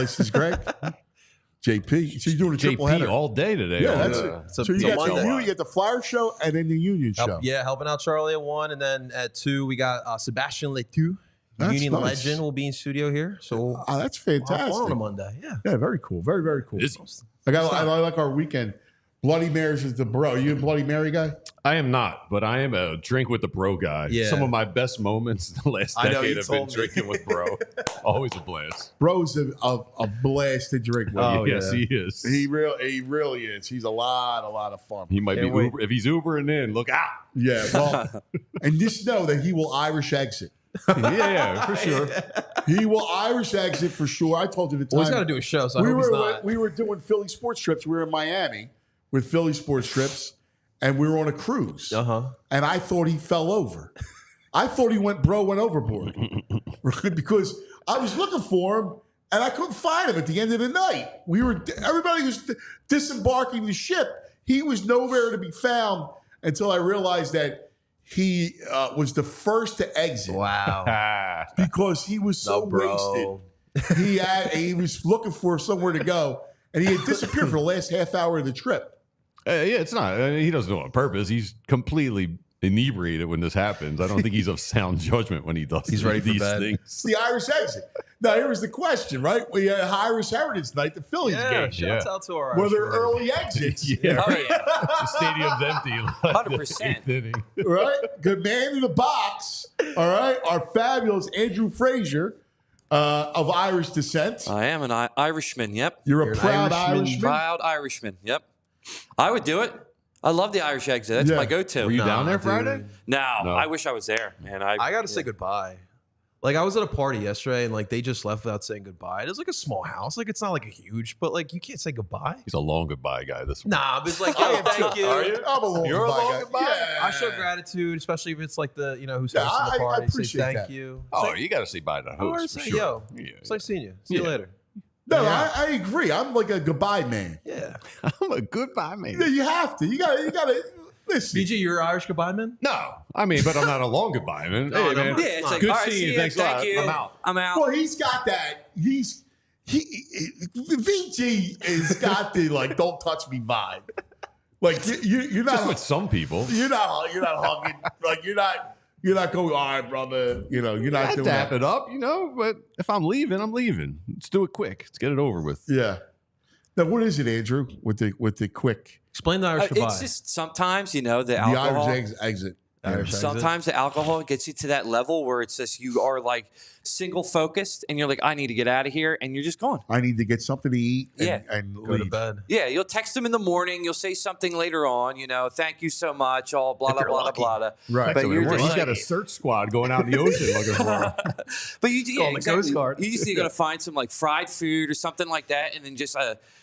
this is Greg. JP. So you're doing a triple header all day today. Yeah, that's it. So you get the Flyer show and then the Union show. Yeah, helping out Charlie at 1, and then at 2 we got Sebastian Letou. Union legend will be in studio here. So that's fantastic. On a Monday, yeah, very cool, very very cool. I like our weekend. Bloody Mary's is the bro. You a Bloody Mary guy? I am not, but I am a drink with the bro guy. Yeah. Some of my best moments in the last decade have been drinking with bro. Always a blast. Bro's a blast to drink with. Oh, yes, he is. He really is. He's a lot of fun. He might be Uber. If he's Ubering in, look out. Yeah, well, and just know that he will Irish exit. Yeah, for sure. He will Irish exit for sure. I told you the time. Well, he's got to do a show, so I hope he's not. We were doing Philly sports trips. We were in Miami with Philly sports trips, and we were on a cruise. And I thought he fell over. I thought bro went overboard because I was looking for him and I couldn't find him at the end of the night. Everybody was disembarking the ship. He was nowhere to be found until I realized that he was the first to exit. Wow. Because he was so wasted. He was looking for somewhere to go, and he had disappeared for the last half hour of the trip. Yeah, it's not. He doesn't do it on purpose. He's completely inebriated when this happens. I don't think he's of sound judgment when he does He's ready for these bed. things. It's the Irish exit. Now, here was the question, right? We had Irish Heritage Night, the Phillies game. Shouts out to our Were there early exits? Yeah. Oh, yeah. The stadium's empty. 100%. Right? Good man in the box. All right. Our fabulous Andrew Frazier of Irish descent. I am an Irishman, yep. You're a proud Irishman. Proud Irishman, yep. I would do it. I love the Irish exit. That's my go-to. Were you down there Friday? No, I wish I was there, man. I got to say goodbye. Like, I was at a party yesterday, and, like, they just left without saying goodbye. It was, like, a small house. Like, it's not, like, a huge, but, like, you can't say goodbye. He's a long goodbye guy. This one. Nah, but it's like, yo, thank you. I'm a long You're goodbye a long guy. goodbye? Yeah. I show gratitude, especially if it's, like, who's hosting the party. I appreciate say thank that. you. Oh, you got to say bye to the host for Say, sure. yo, Yeah. it's like seeing you. See you later. No, I agree. I'm like a goodbye man. Yeah. I'm a goodbye man. Yeah, you have to. You gotta listen. BG, you're Irish goodbye man? No, I mean, but I'm not a long goodbye man. No, Hey, man. Yeah, it's like, good all right, seeing see you. ya, Thanks a lot. thank you. I'm out. I'm out. Well, he's got that. VG has got the like don't touch me vibe. Like you're not Just with some people. You're not hugging. Like you're not going. All right, brother. You're not doing Tap that. it up, but if I'm leaving, I'm leaving. Let's do it quick. Let's get it over with. Yeah. Now, what is it, Andrew? With the quick, Explain the Irish goodbye. It's just sometimes, the alcohol. the Irish exit. Irish Sometimes the alcohol gets you to that level where it's just you are like single focused and you're like, I need to get out of here, and you're just gone. I need to get something to eat and Go to leave. bed. Yeah, you'll text them in the morning. You'll say something later on. Thank you so much. All blah blah blah blah blah. Right. But you're He's just got a search squad going out in the ocean looking for him. But you Call the Coast Guard. You just got to find some like fried food or something like that, and then just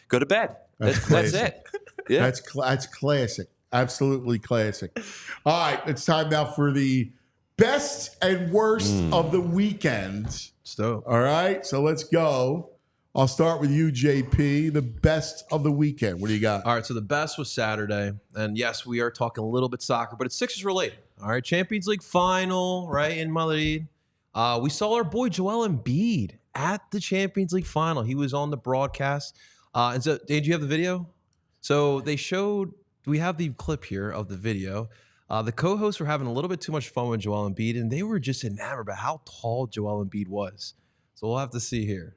go to bed. That's That's classic. it. Yeah. That's classic. Absolutely classic. All right, it's time now for the best and worst of the weekend. Dope. All right, so let's go. I'll start with you, JP. The best of the weekend. What do you got? All right, so the best was Saturday. And yes, we are talking a little bit soccer, but it's Sixers related. All right, Champions League final, right, in Madrid. We saw our boy Joel Embiid at the Champions League final. He was on the broadcast. And so, Dave, do you have the video? So they showed, we have the clip here of the video. The co-hosts were having a little bit too much fun with Joel Embiid, and they were just enamored by how tall Joel Embiid was. So we'll have to see here.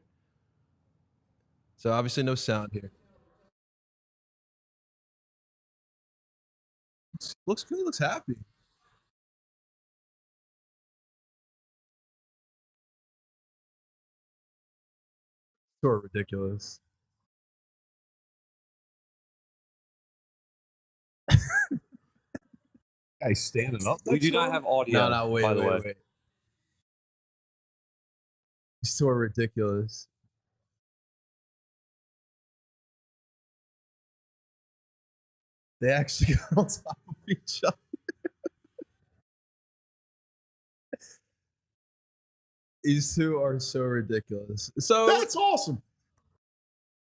So obviously no sound here. Looks good. He looks happy. Sort of ridiculous. Guy's standing up. We do not have audio. No, wait, by the way. wait. He's so ridiculous. They actually got on top of each other. These two are so ridiculous. So That's awesome.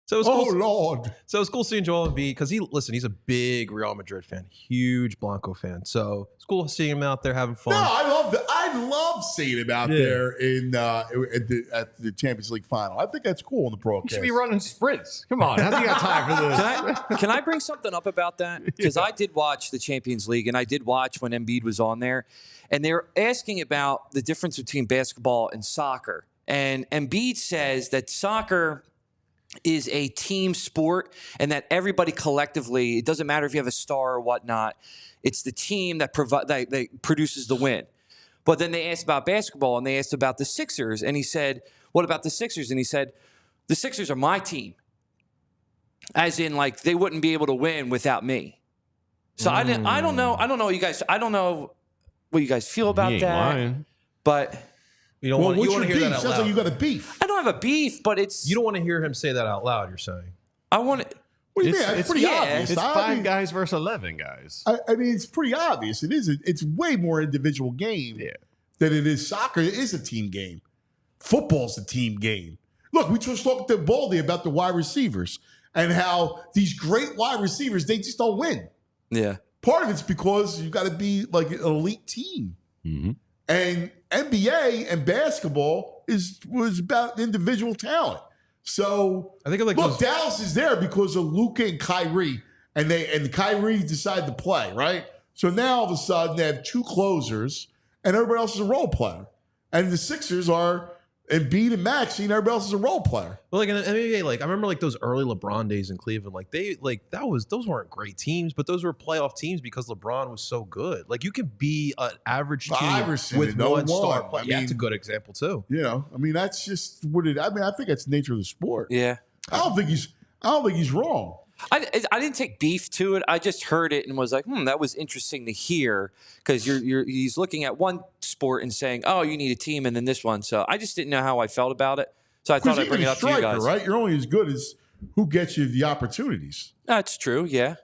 So it was Oh cool. Lord! So it's cool seeing Joel Embiid because he's a big Real Madrid fan, huge Blanco fan. So it's cool seeing him out there having fun. No, I love seeing him out there in at the Champions League final. I think that's cool in the He broadcast. should be running sprints. Come on, how's he got time for this? Can I bring something up about that? Because I did watch the Champions League, and I did watch when Embiid was on there, and they were asking about the difference between basketball and soccer. And Embiid says that soccer is a team sport and that everybody collectively, it doesn't matter if you have a star or whatnot, it's the team that produces the win. But then they asked about basketball and they asked about the Sixers, and he said, what about the Sixers? And he said, the Sixers are my team. As in, like, they wouldn't be able to win without me. So I don't know what you guys feel about He ain't that. lying. But you don't want to hear that out Sounds loud. like you got a beef. I don't have a beef, but it's You don't want to hear him say that out loud. You're saying. I want it. What do you It's- mean? It's it's- pretty yeah, obvious. It's I 5 mean, guys versus 11 guys. I mean, it's pretty obvious. It is. It's way more individual game than it is soccer. It is a team game. Football's a team game. Look, we just talked to Baldy about the wide receivers and how these great wide receivers, they just don't win. Yeah. Part of it's because you got to be like an elite team. Mm-hmm. And NBA and basketball was about individual talent. So I think look, Dallas is there because of Luka and Kyrie, and Kyrie decided to play, right? So now all of a sudden they have 2 closers, and everybody else is a role player. And the Sixers are Embiid and Maxey, and everybody else is a role player. Well, like in the NBA, like I remember like those early LeBron days in Cleveland. Like those weren't great teams, but those were playoff teams because LeBron was so good. Like you could be an average team Iverson with and 01. one star player. I Yeah, that's a mean- good example too. You know, I mean, that's just what it. I mean, I think that's the nature of the sport. Yeah. I don't think he's wrong. I didn't take beef to it. I just heard it and was like, that was interesting to hear because he's looking at one sport and saying, oh, you need a team, and then this one. So I just didn't know how I felt about it. So I thought I'd bring it up to you guys. Right? You're only as good as who gets you the opportunities. That's true. Yeah.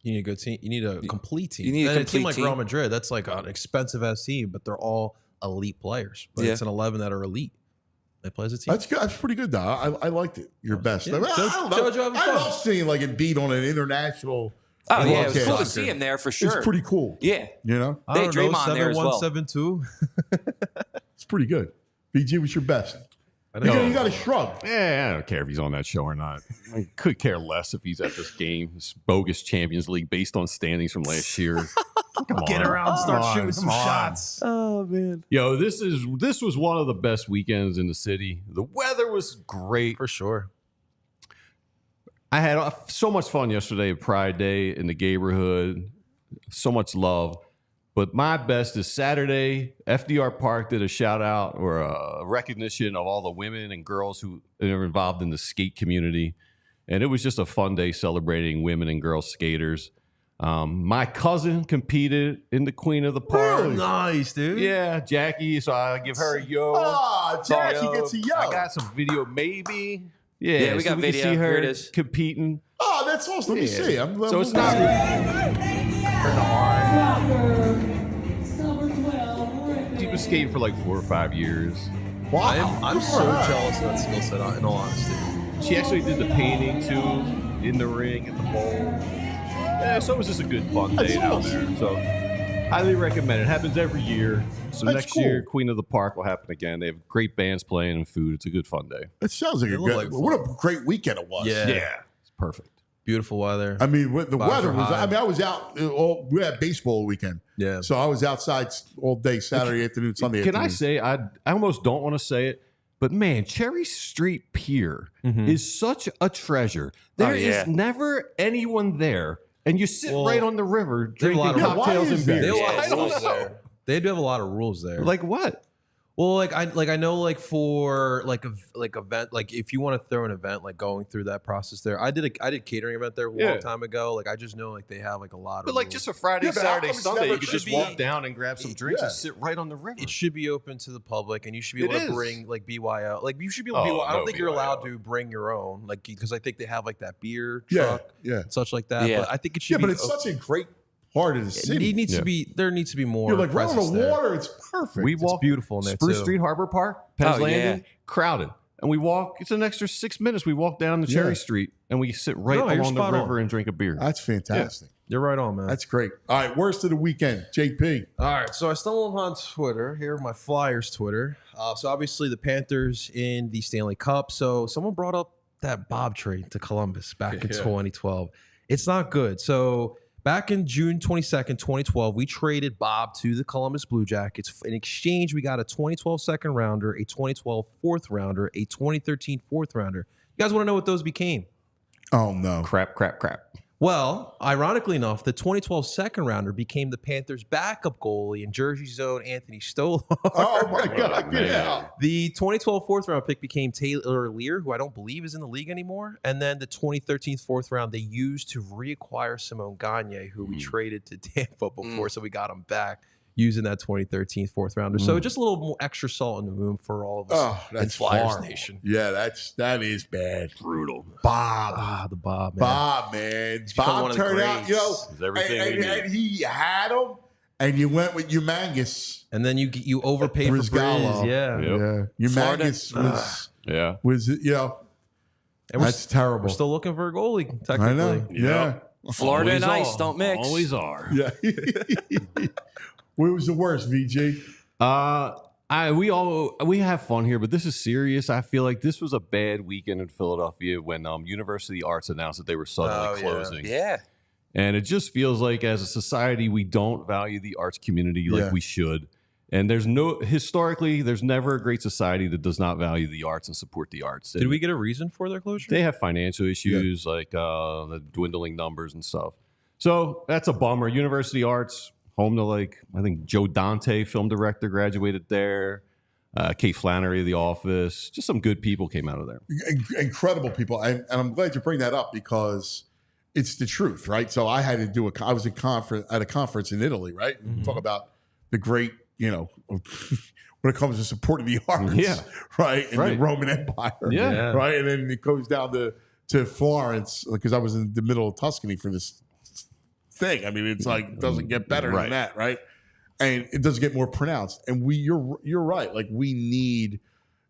You need a good team. You need a complete team. You need a and complete a team like team. Real Madrid. That's like an expensive ass team, but they're all elite players. But Yeah. it's an 11 that are elite. They play as a team. That's good. That's pretty good, though. I liked it. Your best. Yeah. I, mean, I don't know. Jojo having I fun. love seeing like Embiid on an international. Oh, yeah. It was broadcast. cool to see him there for sure. It's pretty cool. Yeah. You know, I They don't had know, Draymond there as well. 7-1, 7-2. it's pretty good. BG was your best. I You know. got to shrug. Yeah, I don't care if he's on that show or not. I could care less if he's at this game, this bogus Champions League based on standings from last year. Come on, Get around, start come on, shooting some come on. shots. Oh, man. Yo, this was one of the best weekends in the city. The weather was great. For sure. I had so much fun yesterday at Pride Day in the neighborhood. So much love. But my best is Saturday. FDR Park did a shout out or a recognition of all the women and girls who are involved in the skate community. And it was just a fun day celebrating women and girl skaters. My cousin competed in the Queen of the Park. Really? Nice, dude. Yeah, Jackie. So I give her a yo. Ah, Jackie Yo. gets a yo. I got some video, maybe. Yeah, Yeah, we got can video. see her Here it is. competing. Oh, that's awesome. Let me see. So it's not. She was skating for like 4 or 5 years. Wow. I'm Good for so her. jealous of that skill set, in all honesty. She actually did the painting too, in the ring, in the bowl. Yeah, so it was just a good fun day That's down awesome. there. So highly recommend it. Happens every year. So That's next cool. year, Queen of the Park will happen again. They have great bands playing and food. It's a good fun day. It sounds like a It looked good. like What a great weekend it was. Yeah. It's perfect. Beautiful weather. I mean, the Vibes weather are was. high. I mean, I was out. We had baseball all weekend. Yeah. So I was outside all day, Saturday afternoon, Sunday Can I afternoon. say, I almost don't want to say it, but man, Cherry Street Pier is such a treasure. There is yeah. never anyone there, and you sit Well, right on the river they have a lot drinking of- cocktails Why and is that? beers. They have a lot Yeah, of I don't rules know. there. They do have a lot of rules there. Like what? Well, I know like for like event, like if you want to throw an event, like going through that process there. I did catering event there a Yeah. long time ago. Like I just know like they have like a lot But of like rules. just a Friday, Yeah, but Saturday, how come it's Sunday, never you could just should be- walk down and grab some drinks Yeah. and sit right on the river. It should be open to the public, and you should be able It to is. bring like BYO. Like you should be able to. Oh, I don't no think you're allowed BYO. to bring your own, like because I think they have like that beer Yeah, truck, yeah, such like that. Yeah. But I think it should yeah. be. But it's such a great part of the city. It needs Yeah. to be. There needs to be more. You're like right on presence the there. water. It's perfect. We It's walked beautiful in there Spruce too. Street Harbor Park, Penn's Oh, yeah. Landing, crowded. and we walk. It's an extra 6 minutes. We walk down the Cherry Street, and we sit right along the river and drink a beer. That's fantastic. You're right on, man. That's great. All right, worst of the weekend, JP. All right, so I stumbled on Twitter. Here, my Flyers Twitter. So obviously the Panthers in the Stanley Cup. So someone brought up that Bob trade to Columbus back in 2012. It's not good. So back in June 22nd, 2012, we traded Bob to the Columbus Blue Jackets. In exchange, we got a 2012 second rounder, a 2012 fourth rounder, a 2013 fourth rounder. You guys want to know what those became? Oh, no. Crap. Well, ironically enough, the 2012 second rounder became the Panthers' backup goalie in Jersey Zone Anthony Stolar. Oh, my God. Yeah. The 2012 fourth round pick became Taylor Lear, who I don't believe is in the league anymore. And then the 2013 fourth round they used to reacquire Simone Gagne, who we traded to Tampa before, so we got him back using that 2013 fourth rounder. So just a little more extra salt in the room for all of us. Oh, that's Flyers horrible. Nation. Yeah, that is bad. Brutal. Bob. The Bob, man. Bob, man. become one Bob of the turned out, It's everything we need. and he had him, and you went with Humongous. And then you overpaid for Brizgallo. Briz. Yeah. Yep. Yeah. Florida. Humongous was, And that's terrible. We're still looking for a goalie, technically. I know. Yeah. Florida and Always ice don't mix. Always are. Yeah. What was the worst, VG? We have fun here, but this is serious. I feel like this was a bad weekend in Philadelphia when University Arts announced that they were suddenly closing. Yeah. And it just feels like as a society, we don't value the arts community like we should. And historically, there's never a great society that does not value the arts and support the arts. Did we get a reason for their closure? They have financial issues like the dwindling numbers and stuff. So that's a bummer. University Arts, home to I think Joe Dante, film director, graduated there. Kate Flannery of The Office. Just some good people came out of there. Incredible people. And I'm glad you bring that up because it's the truth, right? So I had to I was at a conference in Italy, right? Talk about the great, when it comes to supporting the arts, right? And the Roman Empire, right? And then it goes down to Florence because I was in the middle of Tuscany for this thing. I mean, it's like doesn't get better than that, right? And it doesn't get more pronounced. And you're right. Like we need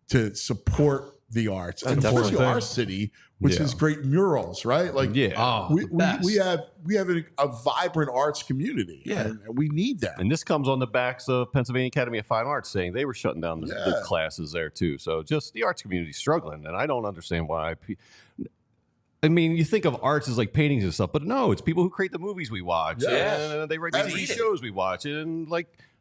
to support the arts, and of course, our city, which is great murals, right? Like, we have a vibrant arts community, and we need that. And this comes on the backs of Pennsylvania Academy of Fine Arts saying they were shutting down the classes there too. So just the arts community struggling, and I don't understand why. I mean, you think of arts as like paintings and stuff, but no, it's people who create the movies we watch, and they write the TV shows we watch, and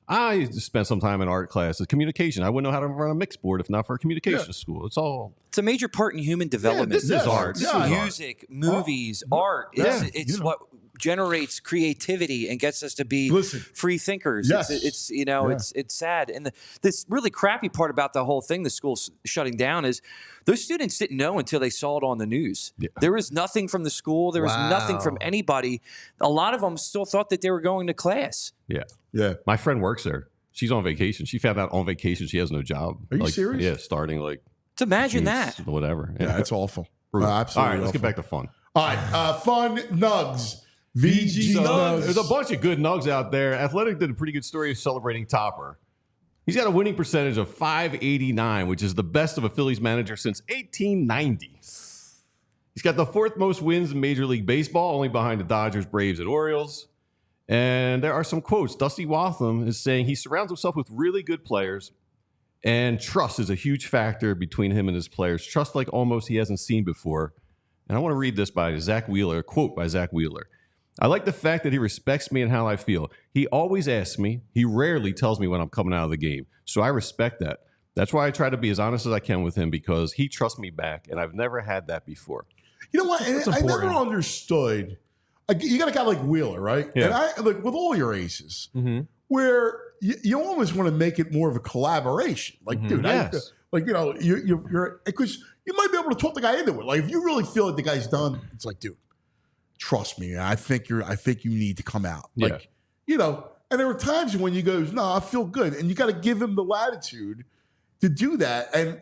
I spent some time in art classes, communication. I wouldn't know how to run a mixed board if not for a communication school. It's a major part in human development. This is art. Music, movies, art. It's what generates creativity and gets us to be free thinkers. Yes. It's sad. And this really crappy part about the whole thing, the school's shutting down, is those students didn't know until they saw it on the news. Yeah. There was nothing from the school. There was nothing from anybody. A lot of them still thought that they were going to class. Yeah. Yeah. My friend works there. She's on vacation. She found out on vacation she has no job. Are you serious? Yeah, starting to imagine that. Whatever. Yeah, it's awful. Absolutely. All right, let's get back to fun. All right, fun Nugs. VG Nugs. There's a bunch of good Nugs out there. Athletic did a pretty good story of celebrating Thomer. He's got a winning percentage of .589, which is the best of a Phillies manager since 1890. He's got the fourth most wins in Major League Baseball, only behind the Dodgers, Braves, and Orioles. And there are some quotes. Dusty Waltham is saying he surrounds himself with really good players, and trust is a huge factor between him and his players. Trust like almost he hasn't seen before. And I want to read this by Zach Wheeler, a quote by Zach Wheeler. I like the fact that he respects me and how I feel. He always asks me. He rarely tells me when I'm coming out of the game. So I respect that. That's why I try to be as honest as I can with him because he trusts me back, and I've never had that before. You know what? I never understood. You got a guy like Wheeler, right? Yeah. And I with all your aces, where you almost want to make it more of a collaboration. Like, dude, yes. You're because you might be able to talk the guy into it. Like, if you really feel like the guy's done, it's like, dude, trust me, man. I think you need to come out. Like, and there were times when you go, no, I feel good, and you got to give him the latitude to do that. And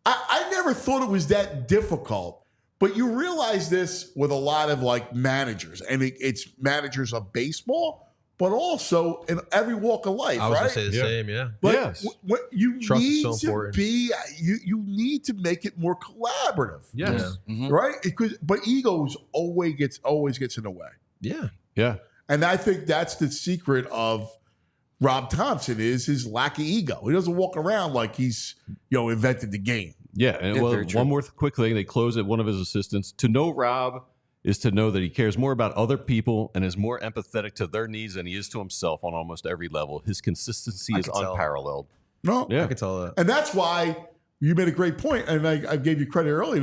I never thought it was that difficult. But you realize this with a lot of like managers, and it's managers of baseball, but also in every walk of life, I was right? going to say the same, yeah. But Yes. you Trust is need so to important. be, you need to make it more collaborative, Yes. right? But ego always gets in the way. Yeah. Yeah. And I think that's the secret of Rob Thomson is his lack of ego. He doesn't walk around like he's, invented the game. Yeah. And very true. one more quick thing. They close at one of his assistants. To know Rob is to know that he cares more about other people and is more empathetic to their needs than he is to himself on almost every level. His consistency is can tell. unparalleled. No, Yeah. I can tell that. and that's why you made a great point, and I gave you credit earlier.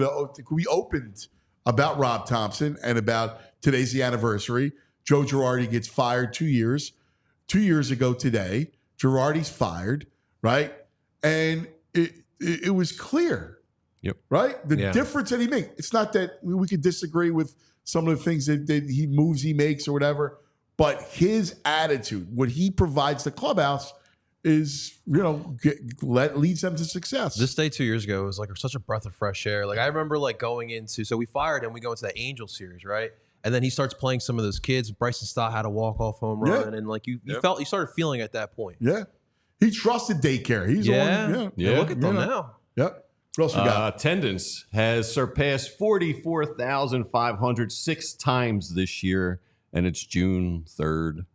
We opened about Rob Thomson and about today's the anniversary. Joe Girardi gets fired 2 years. 2 years ago today, Girardi's fired, right? And it was clear, right? The difference that he made. It's not that we could disagree with some of the things that he moves he makes or whatever, but his attitude, what he provides the clubhouse, is leads them to success. This day 2 years ago was like such a breath of fresh air. Like I remember like going into, so we fired him, we go into that Angel series, right? And then he starts playing some of those kids. Bryson Stott had a walk-off home run, and like you started feeling at that point. Yeah, he trusted daycare. He's on. Yeah. Look at them now. Yep. What else we got? Attendance has surpassed 44,500 6 times this year, and it's June 3rd.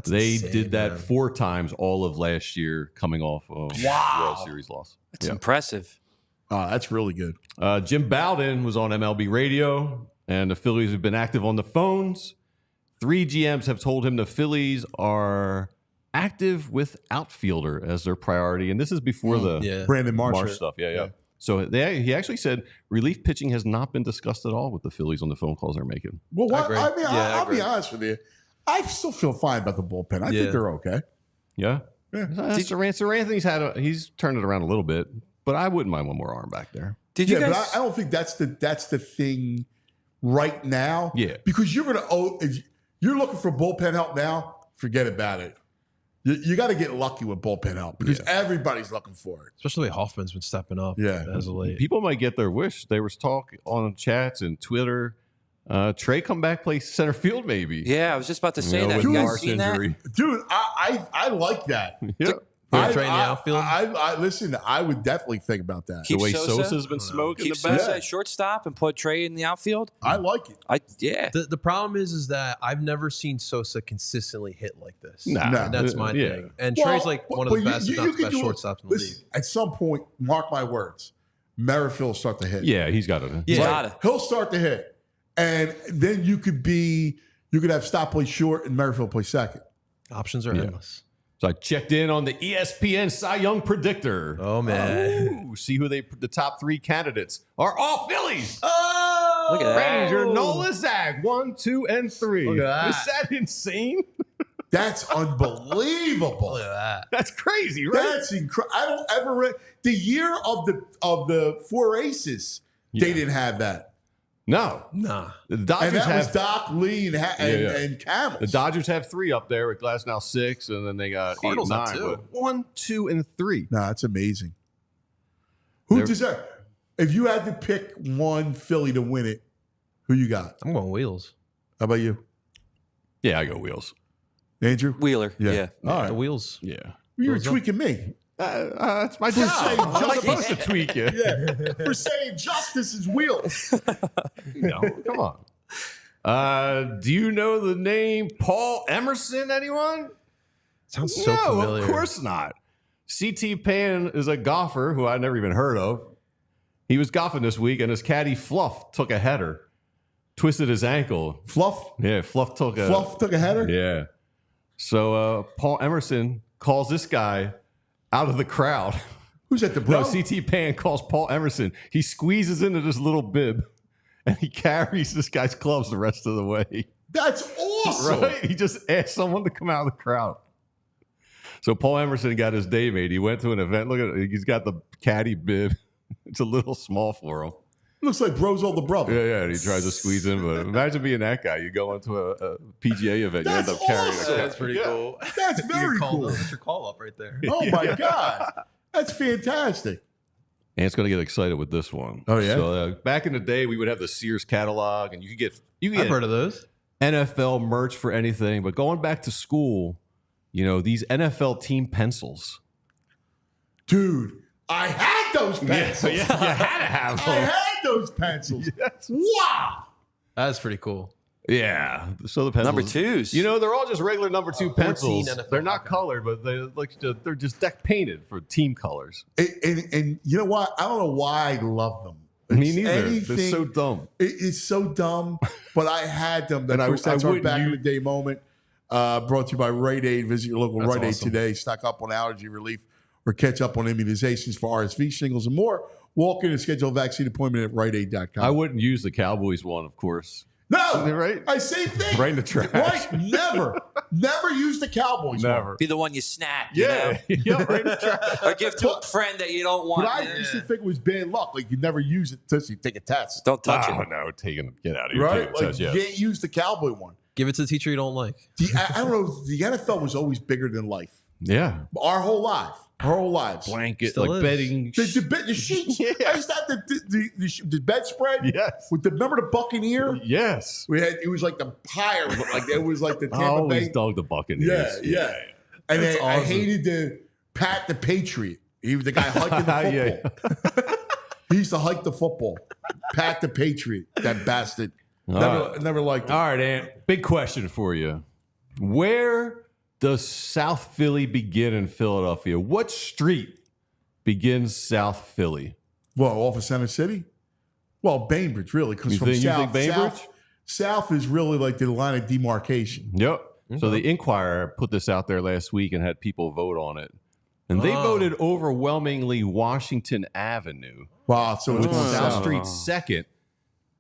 They insane, did that man. 4 times all of last year, coming off a World Series loss. That's impressive. That's really good. Jim Bowden was on MLB radio, and the Phillies have been active on the phones. 3 GMs have told him the Phillies are active with outfielder as their priority, and this is before the Brandon Marsh stuff. Yeah. So he actually said relief pitching has not been discussed at all with the Phillies on the phone calls they're making. Well, I agree. I'll be honest with you. I still feel fine about the bullpen. I think they're okay. Yeah. Sir Anthony's he's turned it around a little bit, but I wouldn't mind one more arm back there. Did you guys? But I don't think that's the thing right now. Yeah. Because if you're looking for bullpen help now, forget about it. You got to get lucky with bullpen help because everybody's looking for it. Especially the way Hoffman's been stepping up as of late. People might get their wish. There was talk on chats and Twitter. Trey come back, play center field maybe. Yeah, I was just about to say that. With You guys Marsh seen injury. Dude, I like that. Yeah. Trey in the outfield? I listen, I would definitely think about that. The Keep way Sosa? Sosa's been smoking Keep the best. Sosa at shortstop and put Trey in the outfield. I like it. The problem is that I've never seen Sosa consistently hit like this. Nah. And that's my Yeah. thing. And Well, Trey's like one of the but best, you if not the could best do it. shortstops in the league. Listen, at some point, mark my words, Merrifield will start to hit. Yeah, he's got it. Yeah. He'll start to hit. And then you could have Stott play short and Merrifield play second. Options are endless. So I checked in on the ESPN Cy Young predictor. Oh, man. Ooh, see who the top 3 candidates are. All Phillies. Oh! Look at that. Ranger, Nola, Zag, 1, 2, and 3. Look at that. Is that insane? That's unbelievable. Look at that. That's crazy, right? That's incredible. I don't ever the year of the 4 aces, they didn't have that. No. Nah. The Dodgers And that was have Doc, Lee, and Camels. the Dodgers have 3 up there with Glass now 6, and then they got Cardinals 8, have 9. 2. But 1, 2, and 3. No, that's amazing. Who They're- deserves? If you had to pick one Philly to win it, who you got? I'm going Wheels. How about you, Yeah, I go Wheels. Andrew? Wheeler. Yeah. All The right. Wheels. Yeah. You were Wheels up. tweaking me. That's my For job. saying I'm supposed to tweak you. Yeah. For saying justice is wheels. No, come on. Do you know the name Paul Emerson, anyone? Sounds so no, familiar. of course not. C.T. Pan is a golfer who I never even heard of. He was golfing this week, and his caddy Fluff took a header, twisted his ankle. Fluff Fluff took took a header? Yeah. So Paul Emerson calls this guy out of the crowd. Who's at the bro? No, C.T. Pan calls Paul Emerson. He squeezes into this little bib, and he carries this guy's clubs the rest of the way. That's awesome. Right? He just asked someone to come out of the crowd. So Paul Emerson got his day made. He went to an event. Look at it. He's got the caddy bib. It's a little small for him. Looks like bro's older brother. Yeah. And he tries to squeeze in. But imagine being that guy. You go into a PGA event. That's you end up carrying awesome. a That's pretty cool. That's very cool. That's your call up right there. Oh my God. That's fantastic. Ant's going to get excited with this one. Oh, yeah? So back in the day, we would have the Sears catalog, and you could get I've heard of those. NFL merch for anything, but going back to school, these NFL team pencils. Dude, I had those pencils. Yeah, you had to have them. I had those pencils. Yes. Wow. That's pretty cool. Yeah. So the pencils. Number 2s. They're all just regular number 2 pencils. NFL. They're not colored, but they're just deck painted for team colors. And you know what? I don't know why I love them. Me neither. They're so dumb. It's so dumb, but I had them. And that's our back in the day moment. Brought to you by Rite Aid. Visit your local Rite Aid today. Stock up on allergy relief or catch up on immunizations for RSV, shingles, and more. Walk in and schedule a vaccine appointment at riteaid.com. I wouldn't use the Cowboys one, of course. No, right? Same thing. Right in the trash. Right? Never use the Cowboys. Never. Be the one you snap. Yeah. Yeah, right in the trash. Or give to a friend that you don't want. But I used to think it was bad luck. Like you never use it until you take a test. Don't touch it. No, get out of here. Right? Like yeah. you can't use the Cowboy one. Give it to the teacher you don't like. I don't know. The NFL was always bigger than life. Yeah. Our whole lives. Blanket, Still like is. bedding. The sheets. Yeah. I used to have the bedspread. Yes. Remember the Buccaneer? Yes. It was like the pirate. Like it was like the I Tampa always Bay. dug the Buccaneers. Yeah. And That's then I awesome. hated the Pat the Patriot. He was the guy hiking the football. He used to hike the football. Pat the Patriot. That bastard. Never liked him. All right, Ant. Big question for you. Where does South Philly begin in Philadelphia? What street begins South Philly? Well, off of Center City? Well, Bainbridge, really. Because from you think south, Bainbridge? south is really like the line of demarcation. Yep. So the Inquirer put this out there last week and had people vote on it. And they voted overwhelmingly Washington Avenue. Wow. So it's With going South south. Street second.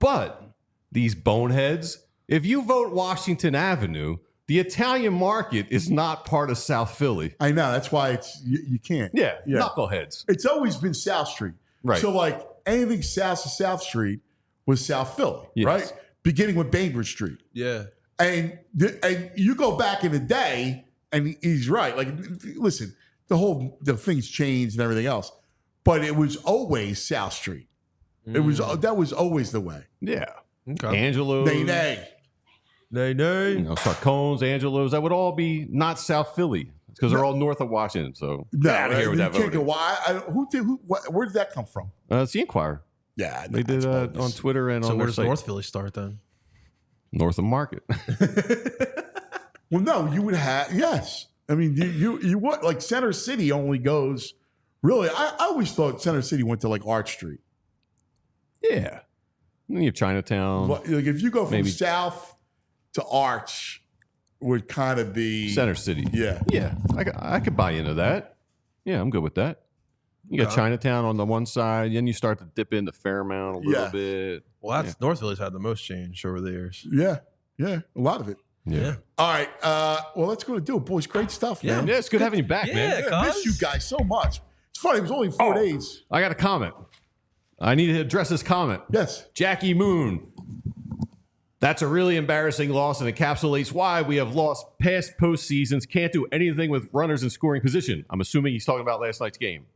But these boneheads, if you vote Washington Avenue, the Italian market is not part of South Philly. I know. That's why you can't. Yeah, knuckleheads. It's always been South Street. Right. So like anything south of South Street was South Philly, Yes. right? Beginning with Bainbridge Street. Yeah. And you go back in the day, and he's right. Like, listen, the things changed and everything else, but it was always South Street. That was always the way. Yeah. Okay. Angelo's. Nay. Sarcones, Angelo's, that would all be not South Philly because they're all north of Washington. So get out of here with that voting. Where did that come from? It's the Inquirer. Yeah, They did on Twitter and So on where their does site. North Philly start then? North of Market. Well, no, you would have, yes. I mean, you would, like Center City only goes, really, I always thought Center City went to like Arch Street. Yeah. And you have Chinatown. Like if you go from Maybe. south to Arch, would kind of be Center City. Yeah. Yeah. I could buy into that. Yeah, I'm good with that. You got Chinatown on the one side, then you start to dip into Fairmount a little bit. Well, North Philly's had the most change over the years. Yeah, a lot of it. Yeah. All right, well, let's go to do it, boys. Great stuff, man. Yeah, it's good having you back, man. I miss you guys so much. It's funny. It was only 4 days. I got a comment. I need to address this comment. Yes. Jackie Moon. That's a really embarrassing loss and encapsulates why we have lost past postseasons, can't do anything with runners in scoring position. I'm assuming he's talking about last night's game.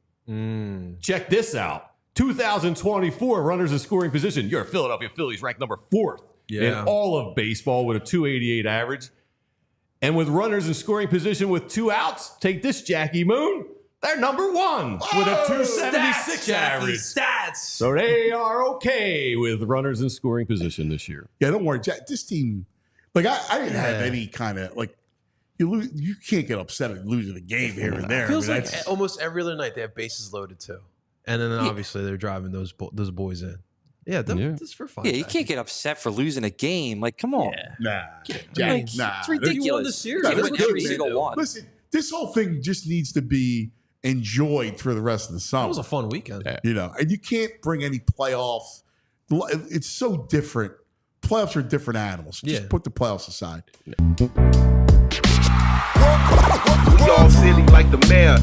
Check this out. 2024 runners in scoring position. Your Philadelphia Phillies ranked number 4th in all of baseball with a 288 average. And with runners in scoring position with 2 outs, take this, Jackie Moon. They're number 1 with a 276 average. Stats. So they are okay with runners in scoring position this year. Yeah, don't worry, Jack. This team, like I didn't have any kind of like you can't get upset at losing a game here and there. It feels I mean, like that's- almost every other night they have bases loaded too, and then obviously they're driving those boys in. Yeah, that's for fun. Yeah, you can't get upset for losing a game. Like, come on. nah, Like, Jack, it's nah. ridiculous. You won the series. No, You they're win good, every man. single one. Listen, this whole thing just needs to be enjoyed for the rest of the summer. That was a fun weekend. You know, and you can't bring any playoffs. It's so different. Playoffs are different animals. Just put the playoffs aside. We all silly like the mayor.